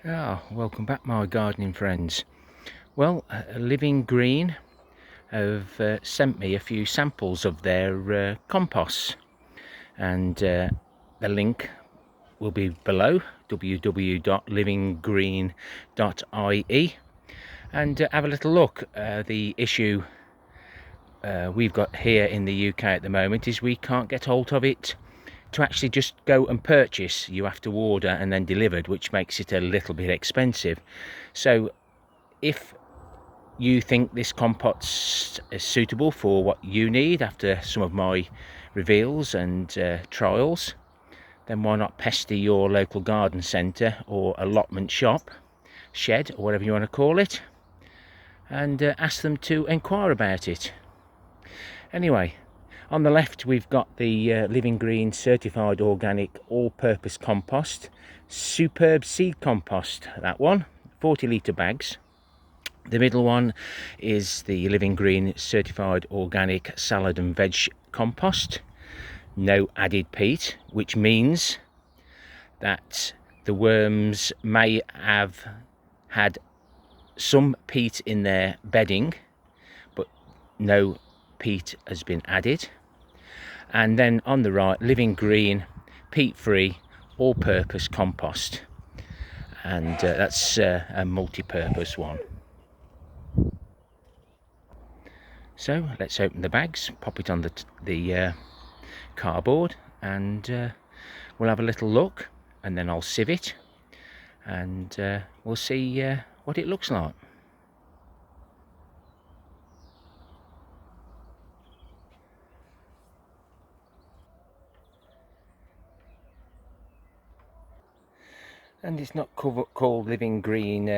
Welcome back, my gardening friends. Well, Living Green have sent me a few samples of their composts, and the link will be below, www.livinggreen.ie, and have a little look. The issue we've got here in the UK at the moment is we can't get hold of it to actually just go and purchase. You have to order and then delivered, which makes it a little bit expensive. So if you think this compost is suitable for what you need after some of my reveals and trials, then why not pester your local garden centre or allotment shop, shed, or whatever you want to call it, and ask them to inquire about it. Anyway, on the left we've got the Living Green certified organic all-purpose compost, superb seed compost, that one, 40 litre bags. The middle one is the Living Green certified organic salad and veg compost, no added peat, which means that the worms may have had some peat in their bedding, but no peat has been added. And then on the right, Living Green peat-free all-purpose compost, and that's a multi-purpose one. So let's open the bags, pop it on the cardboard, and we'll have a little look, and then I'll sieve it, and we'll see what it looks like. And it's not called Living Green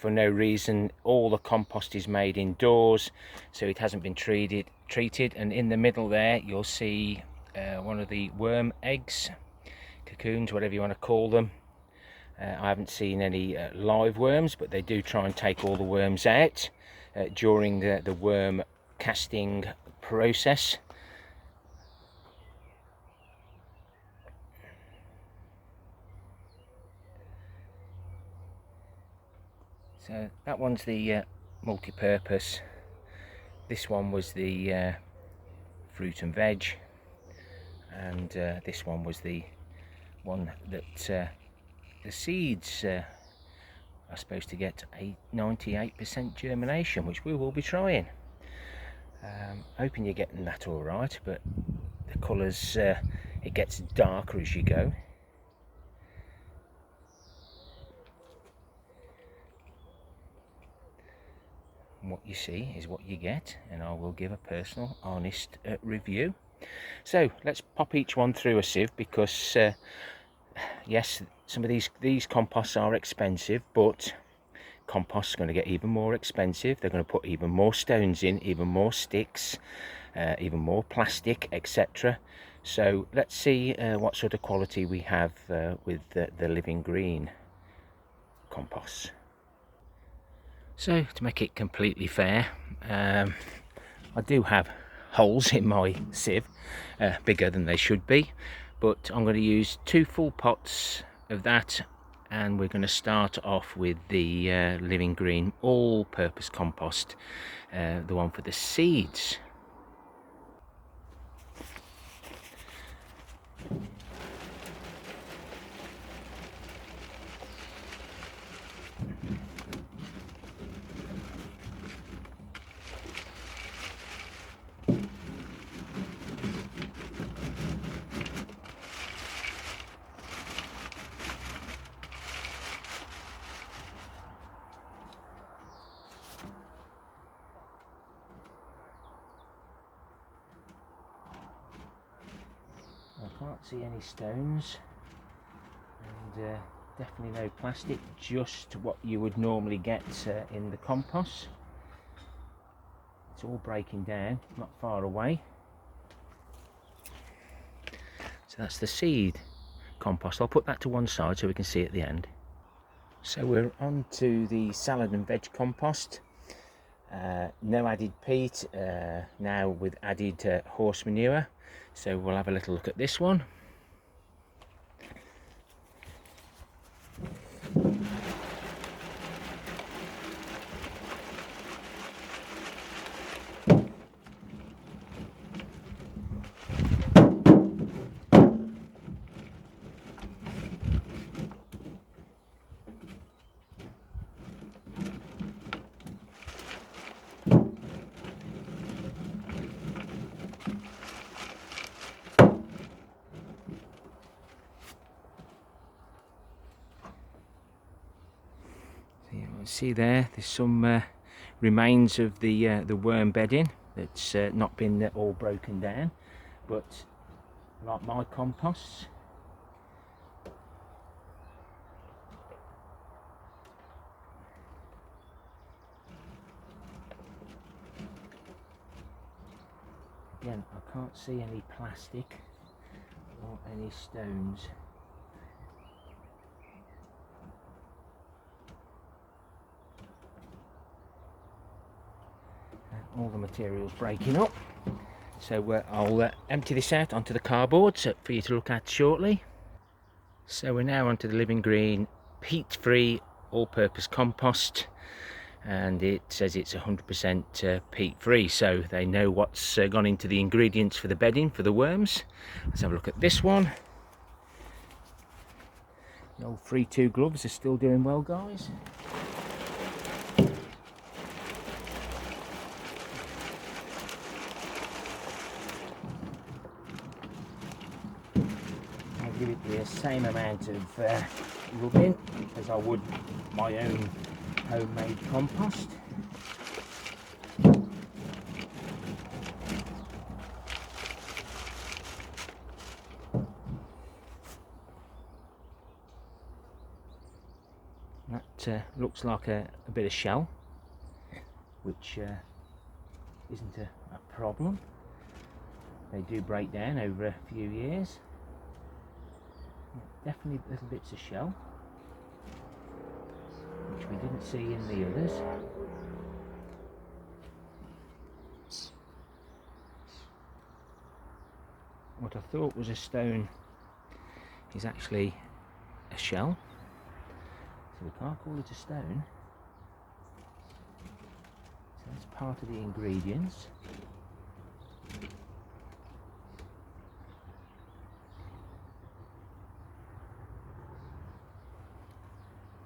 for no reason. All the compost is made indoors, so it hasn't been treated. And in the middle there, you'll see one of the worm eggs, cocoons, whatever you want to call them. I haven't seen any live worms, but they do try and take all the worms out during the worm casting process. So that one's the multi-purpose. This one was the fruit and veg, and this one was the one that the seeds are supposed to get a 98% germination, which we will be trying. Hoping you're getting that all right, but the colours, it gets darker as you go. What you see is what you get, and I will give a personal, honest review. So let's pop each one through a sieve, because yes, some of these composts are expensive, but compost is going to get even more expensive. They're going to put even more stones in, even more sticks, even more plastic, etc. So let's see what sort of quality we have with the Living Green compost. So to make it completely fair, I do have holes in my sieve, bigger than they should be, but I'm going to use 2 full pots of that, and we're going to start off with the Living Green all-purpose compost, the one for the seeds. I can't see any stones, and definitely no plastic, just what you would normally get in the compost. It's all breaking down, not far away. So that's the seed compost. I'll put that to one side so we can see at the end. So we're on to the salad and veg compost. No added peat, now with added horse manure. So we'll have a little look at this one. See there's some remains of the worm bedding that's not been all broken down, but like my composts, again I can't see any plastic or any stones. All the material's breaking up, so I'll empty this out onto the cardboard for you to look at shortly. So we're now onto the Living Green peat-free all-purpose compost, and it says it's 100% peat-free, so they know what's gone into the ingredients for the bedding for the worms. Let's have a look at this one. The old FREETOO gloves are still doing well, guys. Give it the same amount of rubbing as I would my own homemade compost. That looks like a bit of shell, which isn't a problem. They do break down over a few years. Definitely little bits of shell, which we didn't see in the others. What I thought was a stone is actually a shell, so we can't call it a stone. So that's part of the ingredients.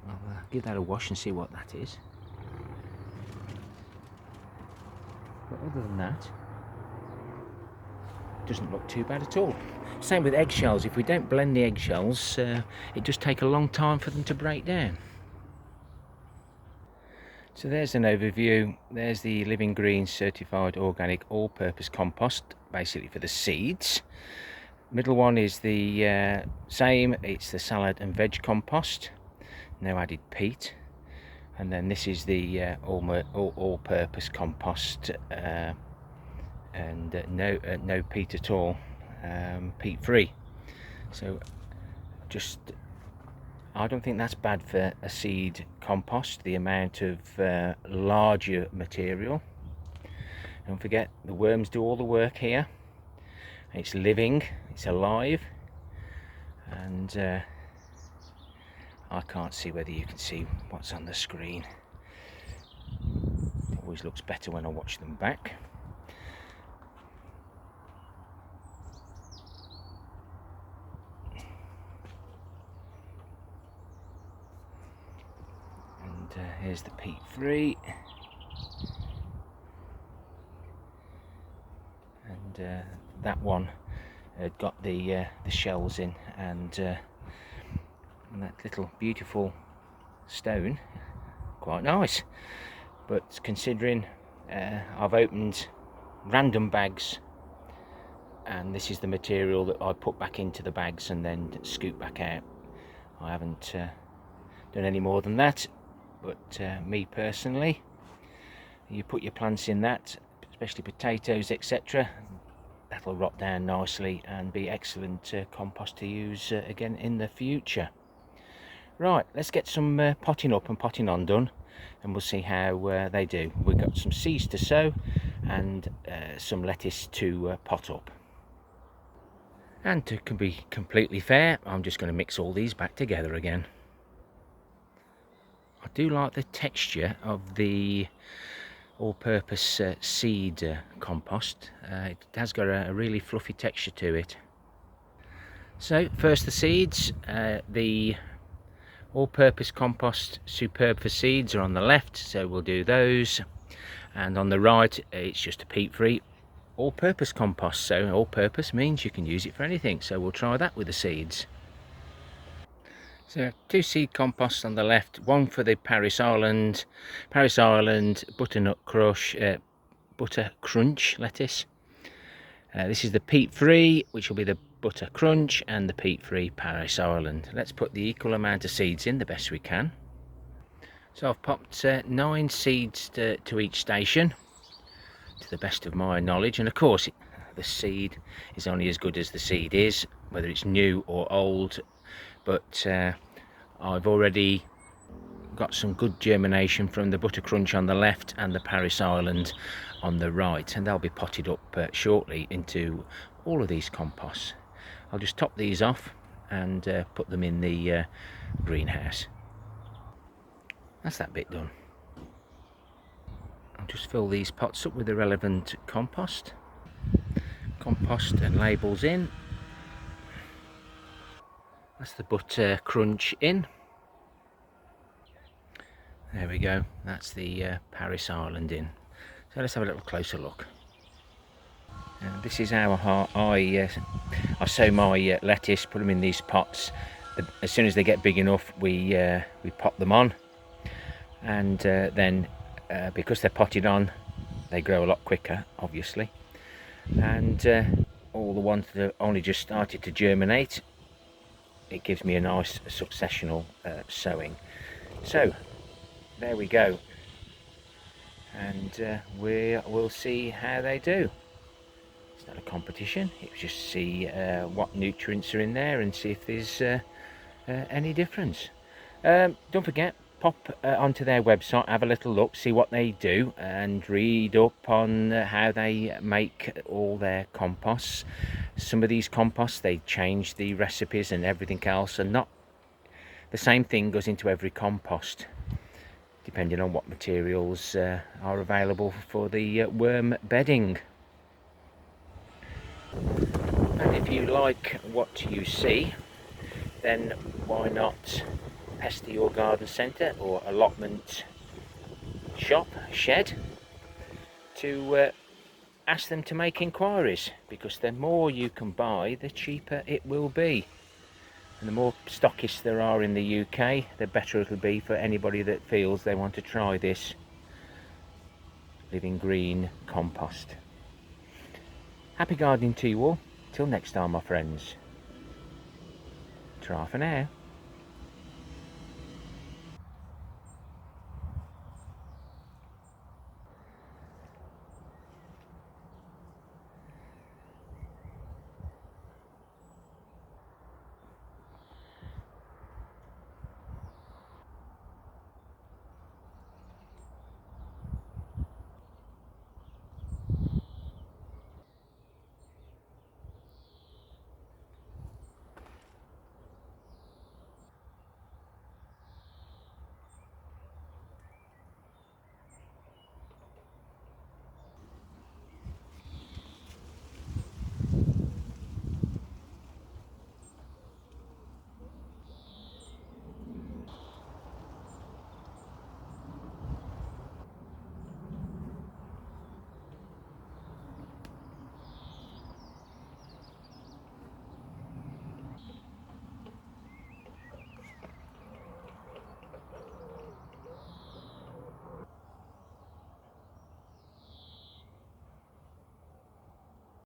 I'll give that a wash and see what that is. But other than that, it doesn't look too bad at all. Same with eggshells. If we don't blend the eggshells, it does take a long time for them to break down. So there's an overview. There's the Living Green certified organic all-purpose compost, basically for the seeds. Middle one is the same. It's the salad and veg compost. No added peat. And then this is the all-purpose compost, and no peat at all, peat-free. So just, I don't think that's bad for a seed compost, the amount of larger material. Don't forget, the worms do all the work here. It's living, it's alive, and I can't see whether you can see what's on the screen. It always looks better when I watch them back. And here's the peat-free. And that one had got the shells in, and that little beautiful stone, quite nice. But considering I've opened random bags, and this is the material that I put back into the bags and then scoop back out, I haven't done any more than that. But me personally, you put your plants in that, especially potatoes, etc., that'll rot down nicely and be excellent compost to use again in the future. Right, let's get some potting up and potting on done, and we'll see how they do. We've got some seeds to sow and some lettuce to pot up. And to be completely fair, I'm just going to mix all these back together again. I do like the texture of the all-purpose seed compost. It has got a really fluffy texture to it. So first the seeds. The all-purpose compost superb for seeds are on the left, so we'll do those. And on the right, it's just a peat-free all-purpose compost. So all-purpose means you can use it for anything, so we'll try that with the seeds. So 2 seed composts on the left, one for the Paris Island butternut crush, butter crunch lettuce. This is the Peat-free, which will be the butter crunch, and the Peat-free Paris Island. Let's put the equal amount of seeds in the best we can. So I've popped 9 seeds to each station, to the best of my knowledge, and of course the seed is only as good as the seed is, whether it's new or old, but I've already got some good germination from the butter crunch on the left and the Paris Island on the right, and they'll be potted up shortly into all of these composts. I'll just top these off and put them in the greenhouse. That's that bit done. I'll just fill these pots up with the relevant compost and labels in. That's the butter crunch in. There we go, that's the Paris Island in. So let's have a little closer look. This is how I sow my lettuce, put them in these pots. As soon as they get big enough, we pop them on, and then because they're potted on, they grow a lot quicker, obviously. And all the ones that have only just started to germinate, it gives me a nice successional sowing. So there we go, and we'll see how they do. It's not a competition, it's just see what nutrients are in there and see if there's any difference. Don't forget, pop onto their website, have a little look, see what they do, and read up on how they make all their composts. Some of these composts, they change the recipes and everything else, and not the same thing goes into every compost, depending on what materials are available for the worm bedding. And if you like what you see, then why not pester your garden centre or allotment shop, shed, to ask them to make inquiries, because the more you can buy, the cheaper it will be. And the more stockists there are in the UK, the better it'll be for anybody that feels they want to try this living green compost. Happy gardening to you all. Till next time, my friends. Ta-ra for now.